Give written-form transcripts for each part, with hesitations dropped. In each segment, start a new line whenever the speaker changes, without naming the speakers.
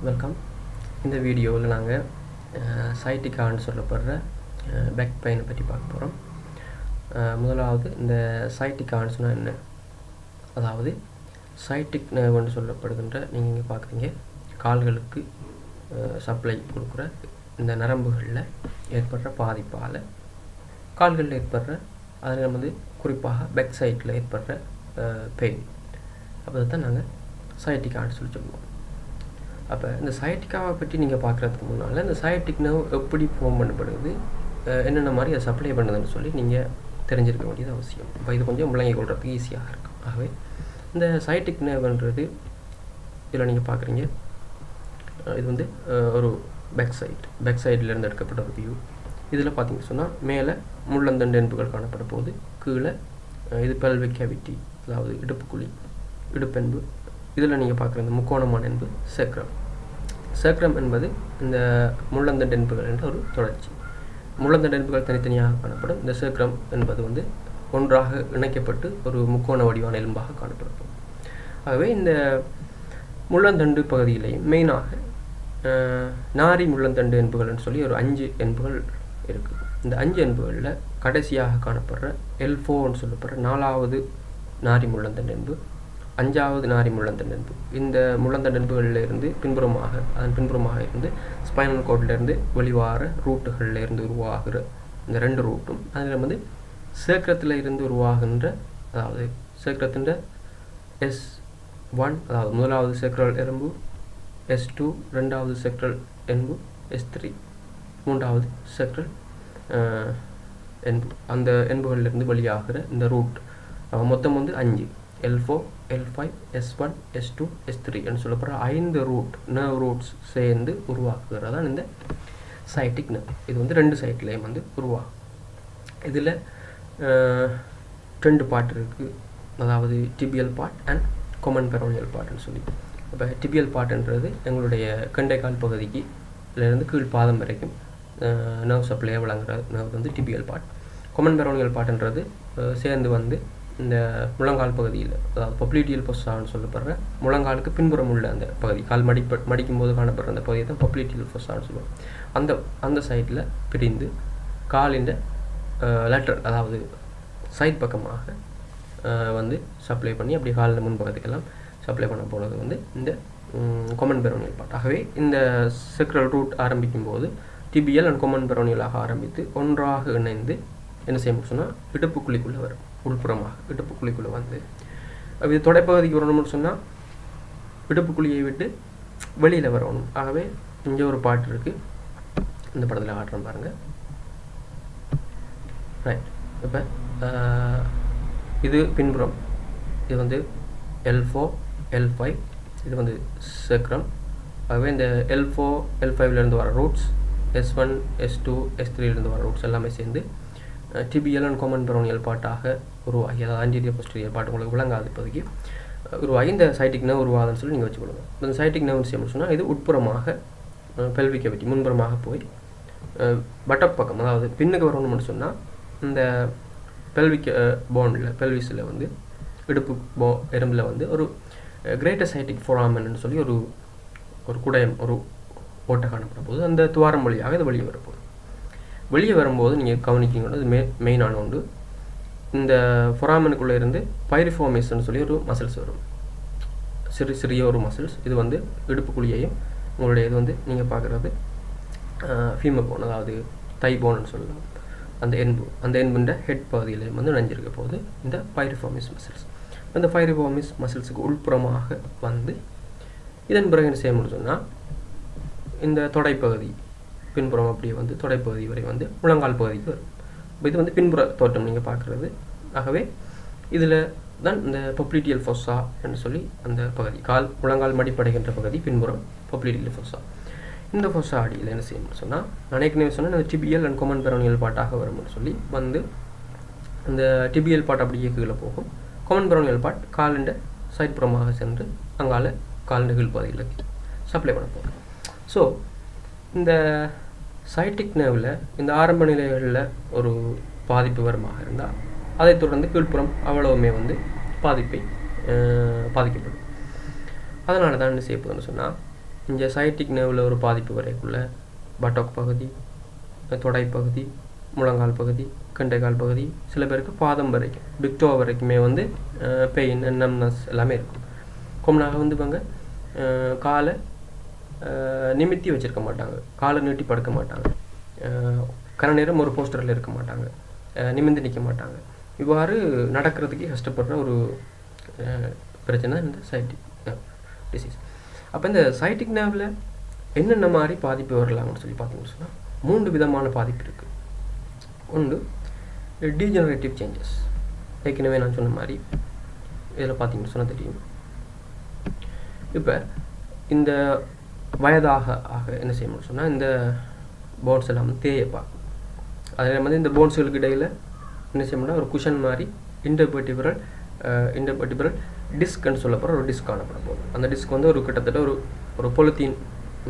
Welcome. இந்த வீடியோவில் நாங்கள் சைட்டிக்கான்னு சொல்லப்படுற பேக் பெயினை பற்றி பார்க்க போகிறோம். முதலாவது இந்த சைட்டிக்கான்னு சொன்னால் என்ன, அதாவது சைட்டிக் நர்வ்னு சொல்லப்படுகின்ற நீங்கள் இங்கே பார்க்குறீங்க கால்களுக்கு சப்ளை கொடுக்குற இந்த நரம்புகளில் ஏற்படுற பாதிப்பால் கால்களில் ஏற்படுற அதில் நம்ம வந்து குறிப்பாக பேக் சைட்டில் ஏற்படுற பெயின், அப்போ தான் நாங்கள் சைட்டிக்கான்னு சொல்லி சொல்லுவோம். அப்போ இந்த சைட்டிக்காவை பற்றி நீங்கள் பார்க்குறதுக்கு முன்னால் இந்த சைட்டிக் நர்வ் எப்படி ஃபார்ம் பண்ணப்படுது, என்னென்ன மாதிரி அதை சப்ளை பண்ணுதுன்னு சொல்லி நீங்கள் தெரிஞ்சிருக்க வேண்டியது அவசியம். இப்போ இது கொஞ்சம் விளங்கி கொள்றதுக்கு ஈஸியாக இருக்கும். ஆகவே இந்த சைட்டிக் நர்வ்ன்றது இதில் நீங்கள் பார்க்குறீங்க, இது வந்து ஒரு பேக் சைட்லேருந்து எடுக்கப்பட்ட ஒரு வியூ. இதில் பார்த்தீங்கன்னு சொன்னால் மேலே முள்ளந்தண்டு எலும்புகள் காணப்பட போது, கீழே இது பெல்விக் கேவிட்டி, அதாவது இடுப்பென்பு. இதில் நீங்கள் பார்க்குற இந்த முக்கோணமான என்பது சேக்ரம் என்பது இந்த முள்ளந்தண்டு என்புகள் என்ற ஒரு தொடர்ச்சி. முள்ளந்தண்டு என்புகள் தனித்தனியாக காணப்படும். இந்த சேக்ரம் என்பது வந்து ஒன்றாக இணைக்கப்பட்டு ஒரு முக்கோண வடிவான எலும்பாக காணப்படும். ஆகவே இந்த முள்ளந்தண்டு பகுதியிலேயும் மெயினாக நாரி முள்ளந்தண்டு என்புகள்னு சொல்லி ஒரு 5 என்புகள் இருக்குது. இந்த 5 என்புகளில் கடைசியாக காணப்படுற L4ன்னு சொல்லப்படுற 4வது நாரி முள்ளந்தண்டு என்பு, 5வது நாரி முள்ளந்தண்டு என்பு. இந்த முள்ளந்தண்டு என்புகளில் இருந்து அதன் பின்புறமாக இருந்து ஸ்பைனல் கோட்லேருந்து வெளிவார ரூட்டுகளில் இருந்து உருவாகிற இந்த 2 ரூட்டும், அதில் வந்து சேக்கிரத்தில் இருந்து உருவாகின்ற, அதாவது சேக்கிரத்தின் S1 அதாவது முதலாவது சேக்ரல் எலும்பு, S2 2வது சேக்ரல் எலும்பு, S3 3வது சேக்ரல் எலும்பு. அந்த எலும்புகளிலிருந்து வெளியாகிற இந்த ரூட் மொத்தம் வந்து 5, L4 L5 S1 S2 S3 என்று சொல்லப்படுற 5 நர்வ் ரூட்ஸ் சேர்ந்து உருவாக்குகிறதான் இந்த சைட்டிக் நர்வ். இது வந்து 2 சைட்லேயும் வந்து உருவாகும். இதில் 2 பார்ட் இருக்குது, அதாவது tibial part and common peroneal பார்ட்னு சொல்லி. இப்போ டிபியல் பார்ட்ன்றது எங்களுடைய கண்டைக்கால் பகுதிக்கு இருந்து கீழ் பாதம் வரைக்கும் நர்வ் சப்ளையை வழங்குற நர்வ் வந்து டிபியல் பார்ட். காமன் பெரோனியல் பார்ட்ன்றது சேர்ந்து வந்து இந்த முழங்கால் பகுதியில், அதாவது பப்ளிட்டியல் ஃபொஸ்ஸான்னு சொல்லப்படுற முழங்காலுக்கு பின்புறம் உள்ள அந்த பகுதி, கால் மடிக்கும் போது காணப்படுற அந்த பகுதியை தான் பப்ளிட்டியல் ஃபொஸ்ஸான்னு சொல்லுவோம். அந்த சைடில் பிரிந்து காலின் லேட்டரல், அதாவது சைட் பக்கமாக வந்து சப்ளை பண்ணி அப்படி காலில் முன்பகுதிக்கெல்லாம் சப்ளை பண்ண போனது வந்து இந்த காமன் பெரோனியல் பார்ட். ஆகவே இந்த சேக்ரல் ரூட் ஆரம்பிக்கும் போது டிபியல் அண்ட் காமன் பெரோனியலாக ஆரம்பித்து ஒன்றாக இணைந்து என்ன செய்யணும் சொன்னால் இடுப்புக்குழிக்குள்ளே வரும். உள்புறமாக இடுப்புக்குழிக்குள்ளே வந்து இது தொடைப்பகுதிக்கு வரணும்னு சொன்னால் இடுப்புக்குழியை விட்டு வெளியில் வரணும். ஆகவே இங்கே ஒரு பாட்டு இருக்குது, இந்த படத்தில் ஆடுறோம் பாருங்கள். ரைட். இப்போ இது பின்புறம், இது வந்து L4 L5, இது வந்து சேக்ரம். ஆகவே இந்த L4 L5லேருந்து வர ரூட்ஸ், S1 S2 S3லேருந்து வர ரூட்ஸ் எல்லாமே சேர்ந்து டிபியல் அண்ட் காமன் பெரோனியல் பார்ட்டாக உருவாகி, அதாவது ஆன்டீரியர் போஸ்டீரியர் பார்ட் உங்களுக்கு விளங்காது இப்போதைக்கு உருவாகி இந்த சைட்டிக் நர்வ் உருவாகுதுன்னு சொல்லி நீங்கள் வச்சுக்கொள்ளுங்க. இந்த சைட்டிக் நர்வ் விஷயம் சொன்னால் இது உட்புறமாக பெல்விக் கேவிட்டி முன்புறமாக போய் பட்டப்பக்கம், அதாவது பின்னுக்கு வரணும்னு சொன்னால் இந்த பெல்விக் போனில் பெல்விஸில் வந்து இடுப்பு எறும்பில் வந்து ஒரு கிரேட்டர் சைட்டிக் ஃபோராமன்னு சொல்லி ஒரு குடயம், ஒரு ஓட்டை காணப்பட போது அந்த துவாரம் வழியாக இது வெளியே வரப்போகுது. வெளியே வரும்போது நீங்கள் கவனிக்கிங்கன்னா இது மெயினான ஒன்று, இந்த ஃபொராமனுக்குள்ளே இருந்து பைரிஃபார்மேஸ்ன்னு சொல்லி ஒரு மசில்ஸ் வரும், சிறிய ஒரு மசில்ஸ். இது வந்து இடுப்புக்குழியையும் உங்களுடைய இது வந்து நீங்கள் பார்க்குறது ஃபீமர் போன், அதாவது தை போன்னு சொல்லலாம். அந்த எண்புன்ற ஹெட் பகுதியிலையும் வந்து நினைஞ்சிருக்க போது இந்த பைரிஃபார்மிஸ் மசில்ஸ். அந்த பைரிஃபார்மிஸ் மசில்ஸுக்கு உள்புறமாக வந்து இதன் பிறகு என்ன செய்ய முடியும் சொன்னால் இந்த தொடைப்பகுதி பின்புறம் அப்படியே வந்து தொடைப்பகுதி வரை வந்து முழங்கால் பகுதிக்கு வரும். இப்போ இது வந்து பின்புற தோட்டம் நீங்கள் பார்க்குறது. ஆகவே இதில் தான் இந்த பப்ளிட்டியல் ஃபொஸ்ஸா என்று சொல்லி அந்த பகுதி, முழங்கால் மடிப்படைகின்ற பகுதி பின்புறம் பப்ளிட்டியல் ஃபொஸ்ஸா. இந்த ஃபொஸ்ஸா அடியில் என்ன செய்யணும்னு சொன்னால் நான் சொன்னால் இந்த டிபியல் அண்ட் காமன் பெரோனியல் பார்ட்டாக வரும்னு சொல்லி வந்து அந்த டிபியல் பார்ட் அப்படியே கீழே போகும். காமன் பெரோனியல் பார்ட் காலிண்ட சைட் புறமாக சென்று அங்கால காலிண்ட கீழ் பகுதியில் சப்ளை பண்ண போகும். ஸோ இந்த சைட்டிக் நர்வில் இந்த ஆரம்ப நிலைகளில் ஒரு பாதிப்பு வருமாக இருந்தால் அதைத் தொடர்ந்து கீழ்ப்புறம் அவ்வளவுமே வந்து பாதிக்கப்படும். அதனால தான் என்ன செய்யப்படுதுன்னு சொன்னால் இங்கே சைட்டிக் நர்வில் ஒரு பாதிப்பு வரைக்குள்ள பட்டோக் பகுதி, தொடை பகுதி, முழங்கால் பகுதி, கண்டைக்கால் பகுதி, சில பேருக்கு பாதம் வரைக்கும் பிக் டோ வரைக்குமே வந்து பெயின் நம்னஸ் எல்லாமே இருக்கும். கொம்னாக வந்து இவங்க காலை நிமித்தி வச்சுருக்க மாட்டாங்க, காலை நீட்டி படுக்க மாட்டாங்க, கன நேரம் ஒரு போஸ்டரில் இருக்க மாட்டாங்க, நிமிர்ந்து நிற்க மாட்டாங்க. இவ்வாறு நடக்கிறதுக்கு கஷ்டப்படுற ஒரு பிரச்சனை இந்த சைட்டிக் நர்வ் டிசீஸ். அப்போ இந்த சைட்டிக் நர்வில் என்னென்ன மாதிரி பாதிப்பு வரலாம்னு சொல்லி பார்த்தீங்கன்னு சொன்னால் 3 விதமான பாதிப்பு இருக்குது. ஒன்று டீஜெனரேட்டிவ் சேஞ்சஸ். ஏற்கனவே நான் சொன்ன மாதிரி இதில் பார்த்தீங்கன்னு சொன்னால் தெரியும். இப்போ இந்த வயதாக என்ன செய்யணும்னு சொன்னால் இந்த போன்ஸ் எல்லாம் வந்து தேய பார்க்கும். அதில் வந்து இந்த போன்ஸுகளுக்கு இடையில் என்ன செய்யணும்னா ஒரு குஷன் மாதிரி இன்டர்வெர்டிபிரல் டிஸ்க்னு சொல்லப்படுற ஒரு டிஸ்க் காணப்பட போகுது. அந்த டிஸ்க் வந்து ஒரு கிட்டத்தட்ட ஒரு பொலித்தீன்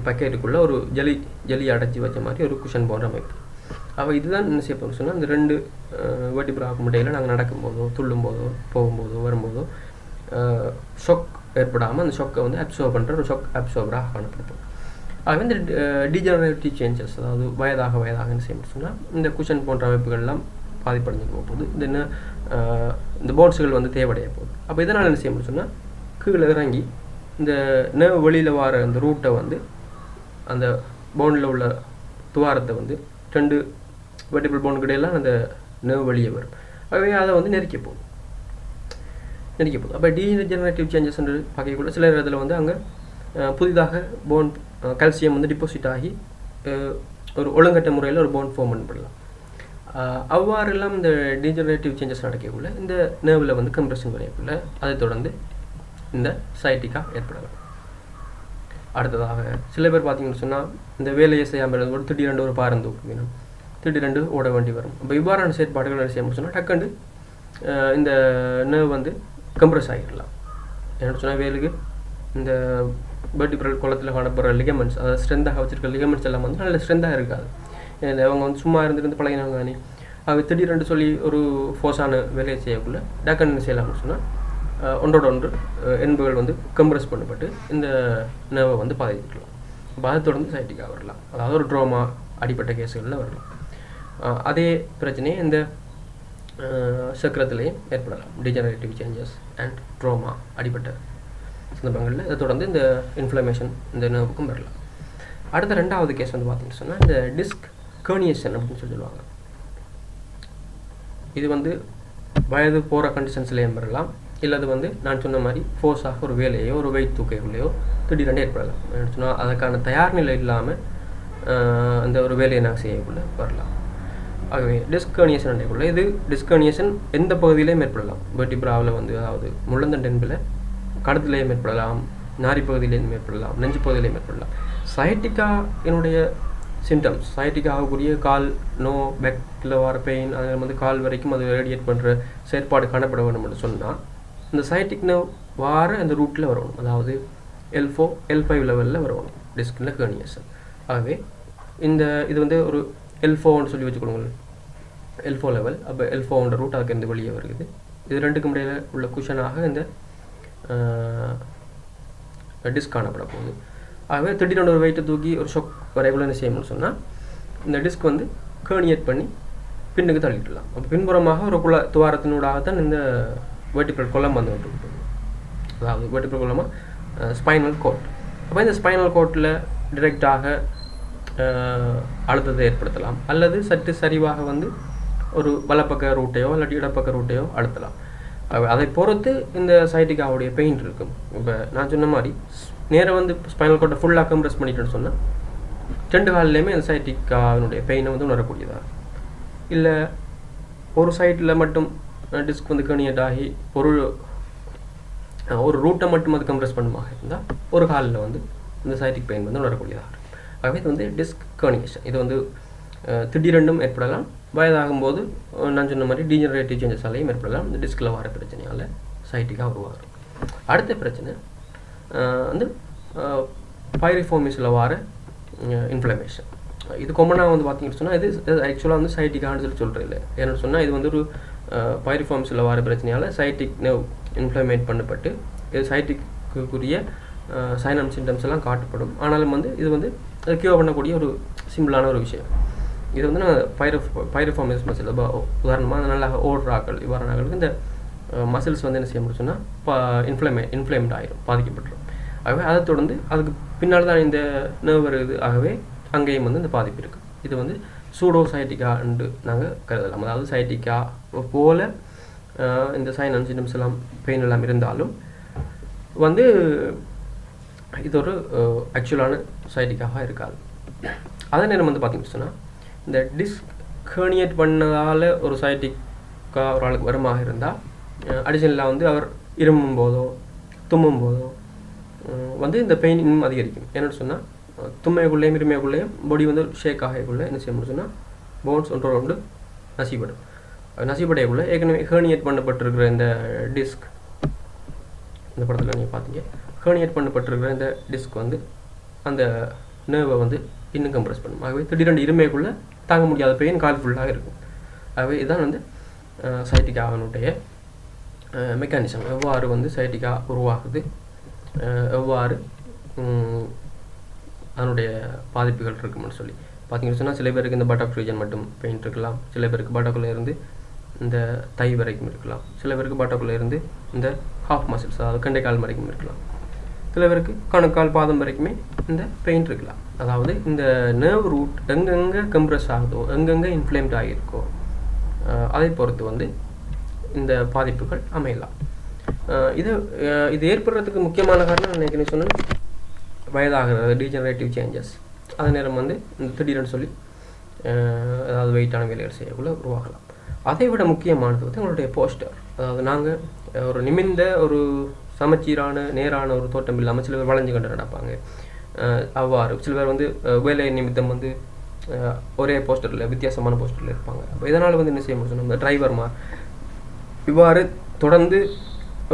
பக்கெட்டுக்குள்ளே ஒரு ஜெலி அடைச்சி வச்ச மாதிரி ஒரு குஷன் போன்ற அமைப்பு. அப்போ இதுதான் என்ன செய்யப்போம்னு சொன்னால் இந்த 2 வெர்டிபிராக்கும் இடையில் நாங்கள் நடக்கும்போதோ, துள்ளும்போதோ, போகும்போதோ, வரும்போதோ ஷொக் ஏற்படாமல் அந்த ஷொக்கை வந்து அப்சர்வ் பண்ணுற ஒரு ஷொக் அப்சர்வராக காணப்படுது. ஆகவே இந்த டீஜெனரேட்டிவ் சேஞ்சஸ், அதாவது வயதாக என்ன செய்யணும்னு சொன்னால் இந்த குஷன் போன்ற அமைப்புகள்லாம் பாதிப்படைஞ்சு போகுது. இந்த போன்ஸுகள் வந்து தேவடைய போகுது. அப்போ இதனால் என்ன செய்யணும்னு சொன்னால் கீழே இறங்கி இந்த நர்வ் வெளியில் வர அந்த ரூட்டை வந்து அந்த போனில் உள்ள துவாரத்தை வந்து 2 வெர்டிபிரல் போனுக்கு இடையெல்லாம் அந்த நர்வ் வெளியே வரும். ஆகவே அதை வந்து நெரிக்க போகுது. அப்போ டீஜெனரேட்டிவ் சேஞ்சஸ் என்று பார்க்கக்குள்ள சில இதில் வந்து அங்கே புதிதாக போன் கால்சியம் வந்து டிபாசிட் ஆகி ஒரு ஒழுங்கட்ட முறையில் ஒரு போன் ஃபார்ம் பண்ணலாம். அவ்வாறெல்லாம் இந்த டீஜெனரேட்டிவ் சேஞ்சஸ் நடக்கக்குள்ள இந்த நர்வில் வந்து கம்ப்ரெஷன் வரையக்குள்ள அதை தொடர்ந்து இந்த சைட்டிக்கா ஏற்படலாம். அடுத்ததாக சில பேர் பார்த்தீங்கன்னு சொன்னால் இந்த வேலையை செய்யாமல் இருந்தபோது திடீரென்று ஒரு பாரம் தூக்கணும், திடீரென்று ஓட வேண்டி வரும். அப்போ இவ்வாறான செயற்பாடுகள் செய்யணும்னு சொன்னால் டக்குண்டு இந்த நர்வ் வந்து கம்ப்ரெஸ் ஆகிடலாம். என்னென்னு சொன்னால் வேலுக்கு இந்த வெர்டிபிரல் குளத்தில் காணப்படுற லிகமெண்ட்ஸ், அதாவது ஸ்ட்ரென்த்தாக வச்சுருக்க லிகமெண்ட்ஸ் எல்லாம் வந்து நல்ல ஸ்ட்ரென்த்தாக இருக்காது. அவங்க வந்து சும்மா இருந்துருந்து பழகினவங்க தானே. அவங்க திடீரென்று சொல்லி ஒரு ஃபோர்ஸான வேலையை செய்யக்குள்ள டக்குன்னு என்ன செய்யலாம்னு சொன்னால் ஒன்றோட ஒன்று எலும்புகள் வந்து கம்ப்ரெஸ் பண்ணப்பட்டு இந்த நர்வை வந்து பாதிக்கலாம். அப்போ அதை தொடர்ந்து சைட்டிக்கா வரலாம், அதாவது ஒரு ட்ரோமா அடிப்பட்ட கேஸுகளில் வரலாம். அதே பிரச்சனையே இந்த சக்கரத்திலையும் ஏற்படலாம். டீஜெனரேட்டிவ் சேஞ்சஸ் அண்ட் ட்ரோமா அடிப்பட்ட சந்தர்ப்பங்களில் இதை தொடர்ந்து இந்த இன்ஃப்ளமேஷன் இந்த நர்வுக்கும் வரலாம். அடுத்த 2வது கேஸ் வந்து பார்த்தீங்கன்னு சொன்னால் இந்த டிஸ்க் கர்னியேஷன் அப்படின்னு சொல்லுவாங்க. இது வந்து வயது போகிற கண்டிஷன்ஸ்லேயும் வரலாம், இல்லை அது வந்து நான் சொன்ன மாதிரி ஃபோர்ஸாக ஒரு வேலையோ ஒரு வெயிட் தூக்கைகளையோ திடீரென்று ஏற்படலாம். சொன்னால் அதுக்கான தயார் நிலை இல்லாமல் அந்த ஒரு வேலையை நாங்கள் செய்யக்குள்ள வரலாம். ஆகவே டிஸ்கர்னியேஷன் அடையக்குள்ள இது டிஸ்கர்னியேஷன் எந்த பகுதியிலையும் ஏற்படலாம். வெர்டிபிராவில் வந்து அதாவது முள்ளந்தண்டென்பில் கழுத்துலையும் ஏற்படலாம், நாரி பகுதியிலையும் ஏற்படலாம், நெஞ்சு பகுதியிலையும் ஏற்படலாம். சைட்டிக்காவினுடைய சிம்டம்ஸ், சைட்டிக்கா ஆகக்கூடிய கால் நோ பேக்கில் வர பெயின், அதில் வந்து கால் வரைக்கும் அது ரேடியேட் பண்ணுற செயற்பாடு காணப்பட வேண்டும் என்று சொன்னால் இந்த சைட்டிக் நர்வ் வார அந்த ரூட்டில் வரணும், அதாவது L4 L5 லெவலில் வரணும் டிஸ்கில் கர்னியேஷன். ஆகவே இது வந்து ஒரு L4ன்னு சொல்லி வச்சுக்கொள்ளுங்கள், L4 லெவல். அப்போ L4 ரூட் அதுக்கு இருந்து வெளியே வருகிறது. இது 2க்கும் இடையில் உள்ள குஷனாக இந்த டிஸ்க் காணப்பட போகுது. ஆகவே திடீரென்று ஒரு வெயிட்டை தூக்கி ஒரு ஷொக் வரைக்குள்ள என்ன செய்யணும்னு சொன்னால் இந்த டிஸ்க் வந்து கர்னியேட் பண்ணி பின்னுக்கு தள்ளிடலாம். அப்போ பின்புறமாக ஒரு துவாரத்தினூடாகத்தான் இந்த வெர்டிபிரல் கொலம் வந்து விட்டு, அதாவது வெர்டிபிரல் கொலமாக ஸ்பைனல் கோட். அப்போ இந்த ஸ்பைனல் கோட்டில் டிரெக்டாக அழுத்தத்தை ஏற்படுத்தலாம், அல்லது சற்று சரிவாக வந்து ஒரு வலப்பக்க ரூட்டையோ இல்லாட்டி இடப்பக்க ரூட்டையோ அழுத்தலாம். அதை பொறுத்து இந்த சைட்டிக்காவுடைய பெயின் இருக்கும். இப்போ நான் சொன்ன மாதிரி நேராக வந்து ஸ்பைனல் கோட்டை ஃபுல்லாக கம்ப்ரெஸ் பண்ணிட்டேன்னு சொன்னால் 2 காலிலையுமே அந்த சைட்டிக்காவினுடைய பெயினை வந்து உணரக்கூடியதாக, இல்லை ஒரு சைடில் மட்டும் டிஸ்க் வந்து கர்னியேட் ஆகி ஒரு ரூட்டை மட்டும் அது கம்ப்ரெஸ் பண்ணுமாக இருந்தால் ஒரு காலில் வந்து இந்த சைட்டிக் பெயின் வந்து உணரக்கூடியதாக இருக்கும். ஆகவே இது வந்து டிஸ்க் கர்னியேஷன். இது வந்து திடீரெண்டும் ஏற்படலாம், வயதாகும்போது நான் சொன்ன மாதிரி டீஜெனரேட்டிவ் சேஞ்சஸாலையும் ஏற்படலாம். இந்த டிஸ்கில் வர பிரச்சனையால் சைட்டிக்காக உருவாகும். அடுத்த பிரச்சனை வந்து பைரிஃபார்மிஸில் வர இன்ஃப்ளமேஷன். இது காமனாக வந்து பார்த்தீங்கன்னு சொன்னால் இது ஆக்சுவலாக வந்து சைட்டிக்கான்னு சொல்கிறது இல்லை. ஏன்னு சொன்னால் இது வந்து ஒரு பைரிஃபார்மிஸில் வர பிரச்சனையால் சைட்டிக் நர்வ் இன்ஃப்ளமேட் பண்ணப்பட்டு இது சைட்டிக்குரிய சைன் அண்ட் சிம்டம்ஸ் எல்லாம் காட்டப்படும். ஆனாலும் வந்து இது வந்து க்யூர் பண்ணக்கூடிய ஒரு சிம்பிளான ஒரு விஷயம். இது வந்து நான் பைரோஃபார்மஸ் மசில் உதாரணமாக நல்லா ஓடுறாக்கள் இவ்வாறானவர்களுக்கு இந்த மசில்ஸ் வந்து என்ன செய்ய முடியும்னா இன்ஃப்ளேம்ட் ஆகிடும், பாதிக்கப்பட்டுரும். ஆகவே அதை தொடர்ந்து அதுக்கு பின்னால் தான் இந்த நர்வ் வருது. ஆகவே அங்கேயும் வந்து இந்த பாதிப்பு இருக்குது. இது வந்து சூடோ சைட்டிகா என்று நாங்கள் கருதலாம். அதாவது சைட்டிகா போல் இந்த சைன் அண்ட் சிம்டம்ஸ் எல்லாம் பெயின் எல்லாம் இருந்தாலும் வந்து இது ஒரு ஆக்சுவலான சைட்டிக்காக இருக்காது. அதே நேரம் வந்து பார்த்திங்கன்னு சொன்னால் இந்த டிஸ்க் ஹெர்னியேட் பண்ணதால் ஒரு சைட்டிக்கா ஒரு ஆளுக்கு வருமாக இருந்தால் அடிஷனலாக வந்து அவர் இருமும் போதோ தும்மும் போதோ வந்து இந்த பெயின் இன்னும் அதிகரிக்கும். என்னென்னு சொன்னால் தும்மைக்குள்ளேயும் இருமைக்குள்ளேயும் பாடி வந்து ஷேக் ஆகக்குள்ளே என்ன செய்ய முடியும்னா போன்ஸ் ஒன்றோடு நசிப்படும். நசிப்படையக்குள்ளே ஏற்கனவே ஹெர்னியேட் பண்ணப்பட்டிருக்கிற இந்த டிஸ்க், இந்த படத்தில் நீங்கள் பார்த்தீங்க, ஹெர்னியேட் பண்ணப்பட்டிருக்கிற இந்த டிஸ்க் வந்து அந்த நர்வை வந்து இன்னும் கம்ப்ரெஸ் பண்ணும். ஆகவே திடீரெண்டு இருமைக்குள்ளே தாங்க முடியாத பெயின் கால் ஃபுல்லாக இருக்கும். ஆகவே இதுதான் வந்து சைட்டிக்காவினுடைய மெக்கானிசம். எவ்வாறு வந்து சைட்டிக்கா உருவாகுது, எவ்வாறு அதனுடைய பாதிப்புகள் இருக்குன்னு சொல்லி பார்த்தீங்கன்னு சொன்னால் சில பேருக்கு இந்த பட்டாக் ரீஜன் மட்டும் பெயின் இருக்கலாம், சில பேருக்கு பட்டாக்குள்ளே இருந்து இந்த தை வரைக்கும் இருக்கலாம், சில பேருக்கு பட்டாக்குள்ளே இருந்து இந்த ஹாஃப் மசில்ஸ் அதாவது கண்டைக்கால் வரைக்கும் இருக்கலாம், சில பேருக்கு கணுக்கால் பாதம் வரைக்குமே இந்த பெயின் இருக்கலாம். அதாவது இந்த நர்வ் ரூட் எங்கெங்கே கம்ப்ரெஸ் ஆகுதோ, எங்கெங்கே இன்ஃப்ளேம்ட் ஆகியிருக்கோ அதை பொறுத்து வந்து இந்த பாதிப்புகள் அமையலாம். இது ஏற்படுறதுக்கு முக்கியமான காரணம் நினைக்கிறேன் சொன்னால் வயதாகிறது, டீஜெனரேட்டிவ் சேஞ்சஸ். அதே நேரம் வந்து இந்த திடீர்னு சொல்லி அதாவது வெயிட்டான வேலைகள் செய்யக்குள்ள உருவாகலாம். அதை விட முக்கியமானது வந்து உங்களுடைய போஸ்டர். அதாவது நாங்கள் ஒரு நிமிர்ந்த ஒரு சமச்சீரான நேரான ஒரு தோட்டம் இல்லாமல் சில பேர் வளைஞ்சு கொண்டு நடப்பாங்க. அவ்வாறு சில பேர் வந்து வேலை நிமித்தம் வந்து ஒரே போஸ்டரில் வித்தியாசமான போஸ்டரில் இருப்பாங்க. அப்போ இதனால் வந்து என்ன செய்ய முடியும், நம்ம டிரைவர்மார் இவ்வாறு தொடர்ந்து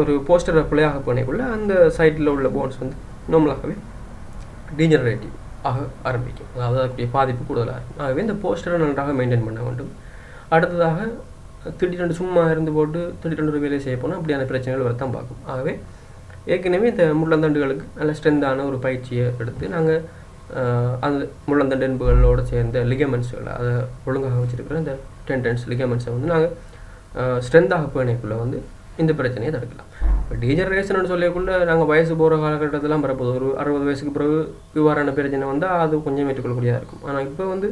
ஒரு போஸ்டரை பிள்ளையாக போனக்குள்ள அந்த சைட்டில் உள்ள போன்ஸ் வந்து நார்மலாகவே டீஜெனரேட்டிவ் ஆக ஆரம்பிக்கும். அதாவது அதுக்கு பாதிப்பு கூடுதலாக இருக்கும். ஆகவே இந்த போஸ்டரை நன்றாக மெயின்டைன் பண்ண வேண்டும். அடுத்ததாக திடீரெண்டு சும்மா இருந்து போட்டு திடீரெண்டு ஒரு வேலையை செய்ய போனால் அப்படியான பிரச்சனைகள் வரத்தான் பார்க்கும். ஆகவே ஏற்கனவே இந்த முள்ளந்தண்டுகளுக்கு நல்ல ஸ்ட்ரென்த்தான ஒரு பயிற்சியை எடுத்து நாங்கள் அந்த முள்ளந்தண்டு எலும்புகளோடு சேர்ந்த லிகமெண்ட்ஸ்களை அதை ஒழுங்காக வச்சுருக்கிற இந்த டெண்டன்ஸ் லிகமெண்ட்ஸை வந்து நாங்கள் ஸ்ட்ரென்த்தாக பேணைக்குள்ளே வந்து இந்த பிரச்சனையை தடுக்கலாம். இப்போ டீஜெனரேஷன் சொல்லக்குள்ளே நாங்கள் வயசு போகிற காலகட்டத்திலாம் வரப்போது ஒரு 60 வயசுக்கு பிறகு இவ்வாறான பிரச்சனை வந்தால் அது கொஞ்சம் ஏற்றுக்கொள்ளக்கூடியதாக இருக்கும். ஆனால் இப்போ வந்து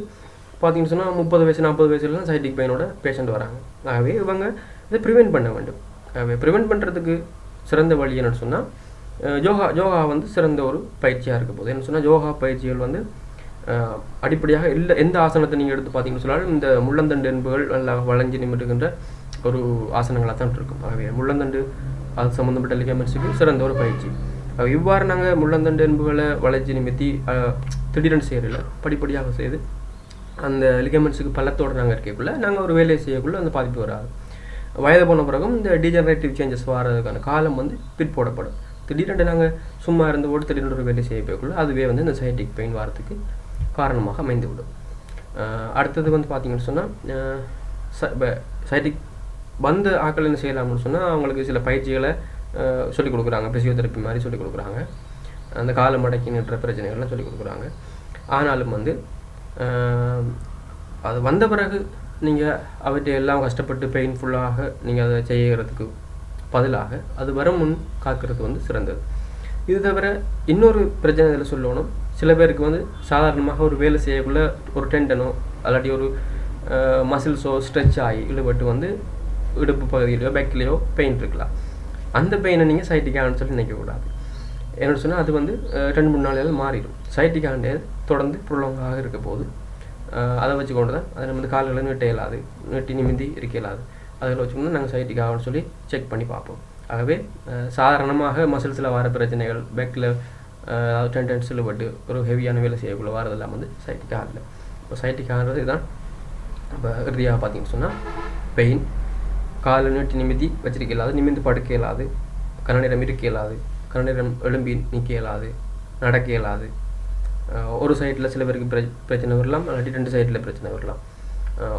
பார்த்தீங்கன்னு சொன்னால் 30 வயசு 40 வயசுலாம் சைட்டிக் பெயினோட பேஷண்ட் வராங்க. ஆகவே இவங்க இதை ப்ரிவென்ட் பண்ண வேண்டும். ஆகவே ப்ரிவென்ட் பண்ணுறதுக்கு சிறந்த வழி என்னென்னு சொன்னால் யோகா வந்து சிறந்த ஒரு பயிற்சியாக இருக்க போகுது. என்ன சொன்னால் யோகா பயிற்சிகள் வந்து அடிப்படையாக இல்லை எந்த ஆசனத்தை நீங்கள் எடுத்து பார்த்தீங்கன்னு சொன்னாலும் இந்த முள்ளந்தண்டு எலும்புகள் நல்லா வளைஞ்சு நிமிட்டுகின்ற ஒரு ஆசனங்களாக தான் இருக்கும். ஆகவே முள்ளந்தண்டு அது சம்மந்தப்பட்ட லிகமெண்ட்ஸுக்கு சிறந்த ஒரு பயிற்சி. இவ்வாறு நாங்கள் முள்ளந்தண்டு எலும்புகளை வளைச்சி நிமித்தி திடீரென்று செய்யறதில்ல, படிப்படியாக செய்து அந்த லிகமெண்ட்ஸுக்கு பள்ளத்தோடு நாங்கள் இருக்கக்குள்ள நாங்கள் ஒரு வேலையை செய்யக்குள்ள அந்த பாதிப்பு வராது. வயது போன பிறகும் இந்த டீஜெனரேட்டிவ் சேஞ்சஸ் வர்றதுக்கான காலம் வந்து பிற்போடப்படும். திடீரென்று நாங்கள் சும்மா இருந்து போட்டு திடீரென்று ஒரு வேலை செய்ய போய்க்குள்ள அதுவே வந்து இந்த சைட்டிக் பெயின் வரத்துக்கு காரணமாக அமைந்து விடும். அடுத்தது வந்து பார்த்திங்கன்னு சொன்னால் சைட்டிக் வந்த ஆக்கள் என்ன செய்யலாம்னு சொன்னால் அவங்களுக்கு சில பயிற்சிகளை சொல்லிக் கொடுக்குறாங்க. பிசியோதெரப்பி மாதிரி சொல்லிக் கொடுக்குறாங்க. அந்த கால மடக்கி நின்ற பிரச்சனைகள்லாம் சொல்லிக் கொடுக்குறாங்க. ஆனாலும் வந்து அது வந்த பிறகு நீங்கள் அவற்றை எல்லாம் கஷ்டப்பட்டு பெயின்ஃபுல்லாக நீங்கள் அதை செய்கிறதுக்கு பதிலாக அது வர முன் காக்கிறது வந்து சிறந்தது. இது தவிர இன்னொரு பிரச்சனை இதில் சொல்லணும். சில பேருக்கு வந்து சாதாரணமாக ஒரு வேலை செய்யக்குள்ள ஒரு டெண்டனோ அல்லாட்டி ஒரு மசில்ஸோ ஸ்ட்ரெச் ஆகி இழுபட்டு வந்து இடுப்பு பகுதியிலையோ பேக்லேயோ பெயின் இருக்கலாம். அந்த பெயினை நீங்கள் சைட்டிக்கான்னு சொல்லி நினைக்கக்கூடாது. என்னென்னு சொன்னால் அது வந்து 2-3 நாளையால் மாறிடும். சைட்டிக்காண்டே தொடர்ந்து ப்ரொலாங்காக இருக்க போது அதை வச்சு கொண்டு தான் அதை நம்ம வந்து கால்களை நீட்ட இயலாது, நீட்டி நிமிந்தி இருக்க இயலாது. அதில் வச்சுக்கொண்டு நாங்கள் சைட்டிக்காகன்னு சொல்லி செக் பண்ணி பார்ப்போம். ஆகவே சாதாரணமாக மசில்ஸில் வர பிரச்சனைகள் பேக்கில் அதாவது டெண்டன்ஸில் பட்டு ஒரு ஹெவியான வேலை செய்யக்குள்ள வரதெல்லாம் வந்து சைட்டிக்காக இல்லை. இப்போ சைட்டிக்காகிறது இதுதான். இப்போ இறுதியாக பார்த்தீங்கன்னு சொன்னால் பெயின், காலை நீட்டி நிமித்தி வச்சிருக்க இயலாது, நிமிந்து படுக்க இயலாது, கனநேரம் இருக்க இயலாது, கனநேரம் எழும்பி நிற்க இயலாது, நடக்க இயலாது. ஒரு சைட்டில் சில பேருக்கு பிரச்சனை வரலாம், இல்லாட்டி 2 சைட்டில் பிரச்சனை வரலாம்.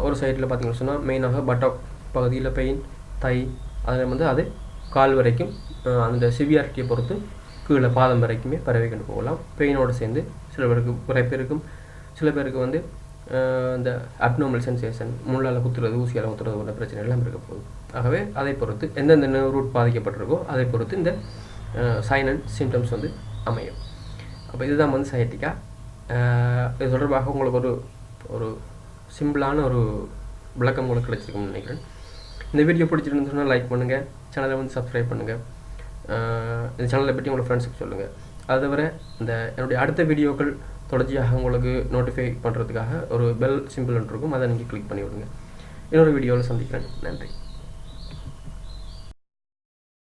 ஒரு சைட்டில் பார்த்தீங்கன்னு சொன்னால் மெயினாக பட்டாக் பகுதியில் பெயின், தை அதில் வந்து அது கால் வரைக்கும் அந்த சிவியாரிட்டியை பொறுத்து கீழே பாதம் வரைக்குமே பரவி கொண்டு போகலாம். பெயினோடு சேர்ந்து சில பேருக்கு குறைப்பு இருக்கும், சில பேருக்கு வந்து இந்த அப்நார்மல் சென்சேஷன், முள்ளால் குத்துறது, ஊசியால் குத்துறது போன்ற பிரச்சனை எல்லாம் இருக்க போகுது. ஆகவே அதை பொறுத்து எந்தெந்த நர்வ் ரூட் பாதிக்கப்பட்டிருக்கோ அதை பொறுத்து இந்த சைன் அண்ட் சிம்டம்ஸ் வந்து அமையும். அப்போ இதுதான் வந்து சையாட்டிக்கா. இது தொடர்பாக உங்களுக்கு ஒரு சிம்பிளான ஒரு விளக்கம் உங்களுக்கு கிடைச்சிருக்கும்னு நினைக்கிறேன். இந்த வீடியோ பிடிச்சிருந்துன்னு சொன்னால் லைக் பண்ணுங்கள், சேனலை வந்து சப்ஸ்கிரைப் பண்ணுங்கள், இந்த சேனலை பற்றி உங்களோட ஃப்ரெண்ட்ஸுக்கு சொல்லுங்கள். அது தவிர என்னுடைய அடுத்த வீடியோக்கள் தொடர்ச்சியாக உங்களுக்கு நோட்டிஃபை பண்ணுறதுக்காக ஒரு பெல் சிம்பிள் இருக்கும், அதை நீங்கள் கிளிக் பண்ணி விடுங்க. இன்னொரு வீடியோவில் சந்திக்கிறேன். நன்றி.